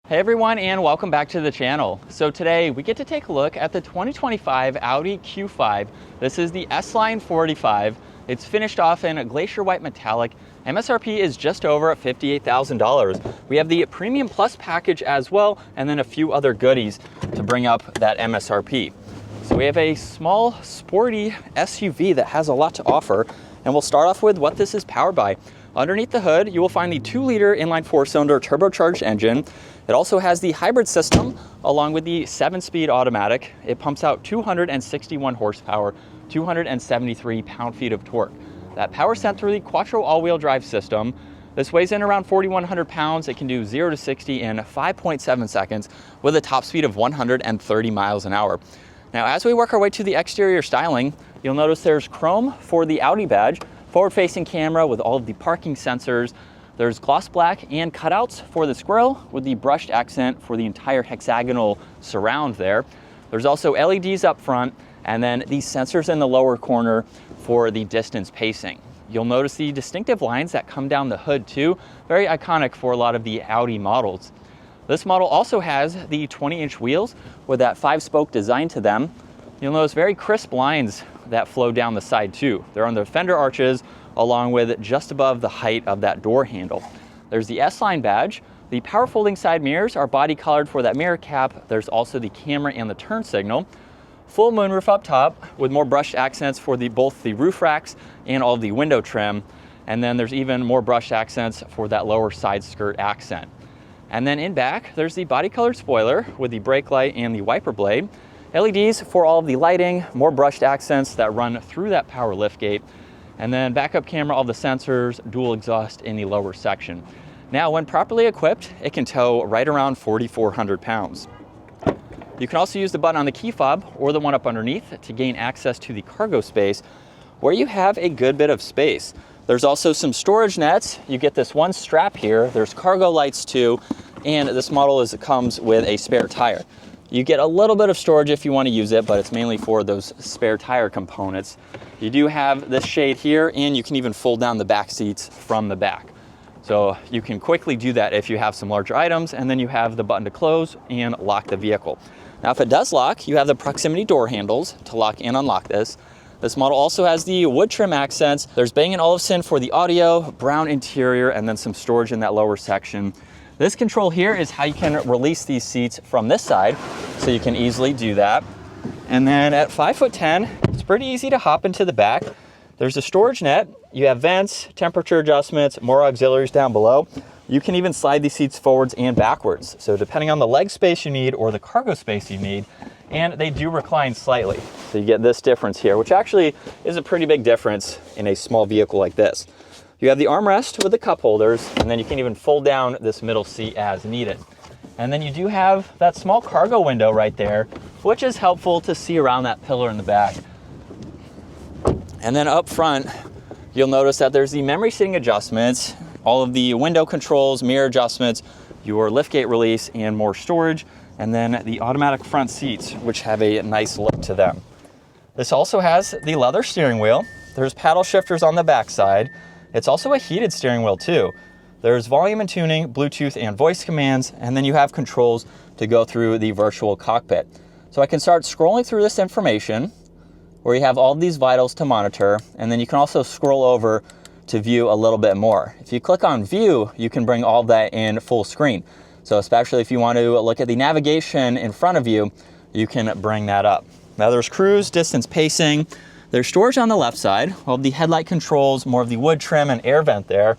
Hey everyone, and welcome back to the channel. So today we get to take a look at the 2025 Audi Q5. This is the S Line 485. It's finished off in a glacier white metallic. MSRP is just over $58,000. We have the Premium Plus package as well, and then a few other goodies to bring up that MSRP. So we have a small, sporty SUV that has a lot to offer, and we'll start off with what this is powered by. Underneath the hood, you will find the 2-liter inline 4-cylinder turbocharged engine. It also has the hybrid system along with the 7-speed automatic. It pumps out 261 horsepower, 273 pound-feet of torque. That power sent through the Quattro all-wheel drive system. This weighs in around 4,100 pounds. It can do 0 to 60 in 5.7 seconds with a top speed of 130 miles an hour. Now, as we work our way to the exterior styling, you'll notice there's chrome for the Audi badge, forward-facing camera with all of the parking sensors. There's gloss black and cutouts for the grille with the brushed accent for the entire hexagonal surround there. There's also LEDs up front, and then these sensors in the lower corner for the distance pacing. You'll notice the distinctive lines that come down the hood too, very iconic for a lot of the Audi models. This model also has the 20-inch wheels with that 5-spoke design to them. You'll notice very crisp lines that flow down the side too. They're on the fender arches along with just above the height of that door handle. There's the S Line badge. The power folding side mirrors are body colored for that mirror cap. There's also the camera and the turn signal. Full moonroof up top with more brushed accents for both the roof racks and all of the window trim. And then there's even more brushed accents for that lower side skirt accent. And then in back, there's the body colored spoiler with the brake light and the wiper blade. LEDs for all of the lighting, more brushed accents that run through that power liftgate. And then backup camera, all the sensors, dual exhaust in the lower section. Now, when properly equipped, it can tow right around 4,400 pounds. You can also use the button on the key fob or the one up underneath to gain access to the cargo space, where you have a good bit of space. There's also some storage nets. You get this one strap here. There's cargo lights too, and this model comes with a spare tire. You get a little bit of storage if you want to use it, but it's mainly for those spare tire components. You do have this shade here, and you can even fold down the back seats from the back. So you can quickly do that if you have some larger items, and then you have the button to close and lock the vehicle. Now, if it does lock, you have the proximity door handles to lock and unlock this. This model also has the wood trim accents. There's Bang & Olufsen for the audio, brown interior, and then some storage in that lower section. This control here is how you can release these seats from this side, so you can easily do that. And then at 5'10", it's pretty easy to hop into the back. There's a storage net. You have vents, temperature adjustments, more auxiliaries down below. You can even slide these seats forwards and backwards. So depending on the leg space you need or the cargo space you need, and they do recline slightly. So you get this difference here, which actually is a pretty big difference in a small vehicle like this. You have the armrest with the cup holders, and then you can even fold down this middle seat as needed. And then you do have that small cargo window right there, which is helpful to see around that pillar in the back. And then up front, you'll notice that there's the memory seating adjustments, all of the window controls, mirror adjustments, your liftgate release, and more storage, and then the automatic front seats, which have a nice look to them. This also has the leather steering wheel. There's paddle shifters on the back side. It's also a heated steering wheel too. There's volume and tuning, Bluetooth and voice commands, and then you have controls to go through the virtual cockpit. So I can start scrolling through this information where you have all of these vitals to monitor, and then you can also scroll over to view a little bit more. If you click on view, you can bring all of that in full screen. So especially if you want to look at the navigation in front of you, you can bring that up. Now there's cruise, distance pacing. There's storage on the left side, all of the headlight controls, more of the wood trim and air vent there.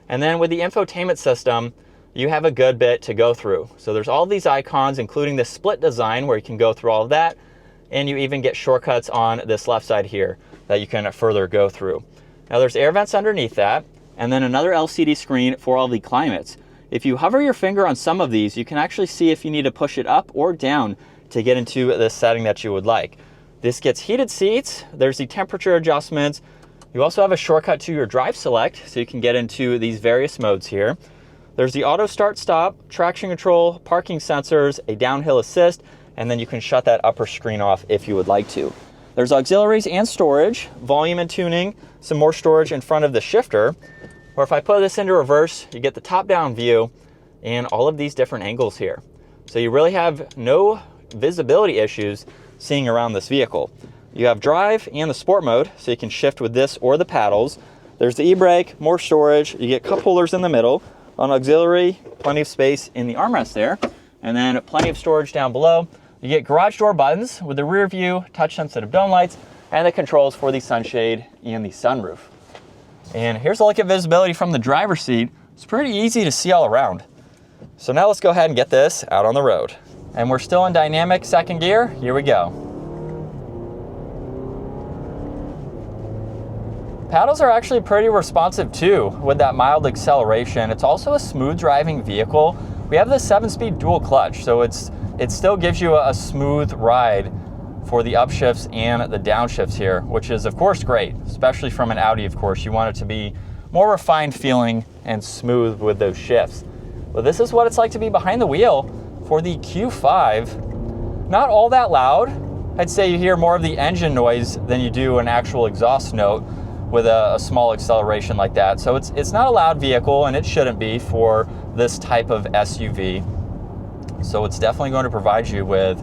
And then with the infotainment system, you have a good bit to go through. So there's all these icons, including the split design where you can go through all of that. And you even get shortcuts on this left side here that you can further go through. Now there's air vents underneath that, and then another LCD screen for all the climates. If you hover your finger on some of these, you can actually see if you need to push it up or down to get into the setting that you would like. This gets heated seats. There's the temperature adjustments. You also have a shortcut to your drive select, so you can get into these various modes here. There's the auto start stop, traction control, parking sensors, a downhill assist, and then you can shut that upper screen off if you would like to. There's auxiliaries and storage, volume and tuning, some more storage in front of the shifter. Or if I put this into reverse, you get the top-down view, and all of these different angles here. So you really have no visibility issues seeing around this vehicle. You have drive and the sport mode, so you can shift with this or the paddles. There's the e-brake, more storage. You get cup holders in the middle. On auxiliary, plenty of space in the armrest there, and then plenty of storage down below. You get garage door buttons with the rear view, touch sensitive dome lights, and the controls for the sunshade and the sunroof. And here's a look at visibility from the driver's seat. It's pretty easy to see all around. So now let's go ahead and get this out on the road. And we're still in dynamic second gear. Here we go. Paddles are actually pretty responsive too with that mild acceleration. It's also a smooth driving vehicle. We have the 7-speed dual clutch, so it still gives you a smooth ride for the upshifts and the downshifts here, which is of course great, especially from an Audi, of course. You want it to be more refined feeling and smooth with those shifts. But this is what it's like to be behind the wheel for the Q5. Not all that loud. I'd say you hear more of the engine noise than you do an actual exhaust note with a small acceleration like that. So it's not a loud vehicle, and it shouldn't be for this type of SUV. So it's definitely going to provide you with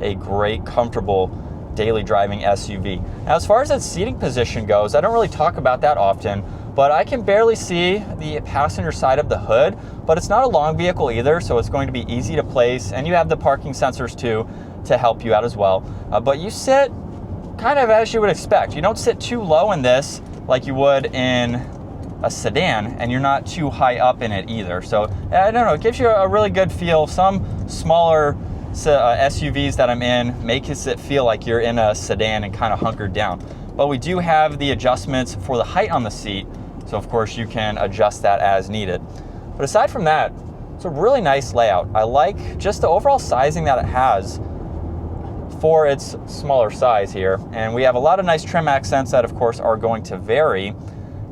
a great, comfortable daily driving SUV. Now, as far as its seating position goes, I don't really talk about that often, but I can barely see the passenger side of the hood, but it's not a long vehicle either, so it's going to be easy to place, and you have the parking sensors too to help you out as well. But you sit kind of as you would expect. You don't sit too low in this like you would in a sedan, and you're not too high up in it either. So I don't know, it gives you a really good feel. Some smaller SUVs that I'm in make it feel like you're in a sedan and kind of hunkered down. But we do have the adjustments for the height on the seat, so of course you can adjust that as needed. But aside from that, it's a really nice layout. I like just the overall sizing that it has for its smaller size here. And we have a lot of nice trim accents that of course are going to vary.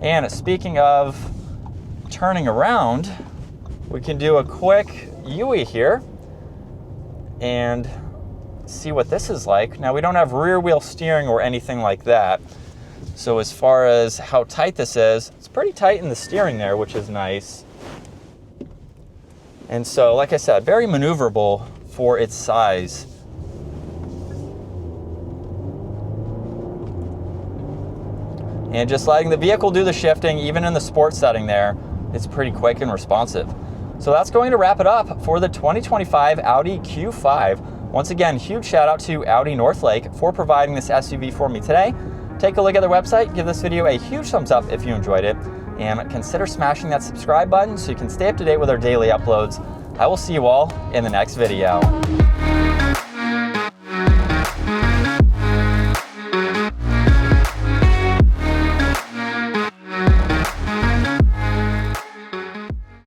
And speaking of turning around, we can do a quick UE here and see what this is like. Now, we don't have rear wheel steering or anything like that. So as far as how tight this is, it's pretty tight in the steering there, which is nice. And so, like I said, very maneuverable for its size. And just letting the vehicle do the shifting, even in the sport setting there, it's pretty quick and responsive. So that's going to wrap it up for the 2025 Audi Q5. Once again, huge shout out to Audi Northlake for providing this SUV for me today. Take a look at their website, give this video a huge thumbs up if you enjoyed it, and consider smashing that subscribe button so you can stay up to date with our daily uploads. I will see you all in the next video.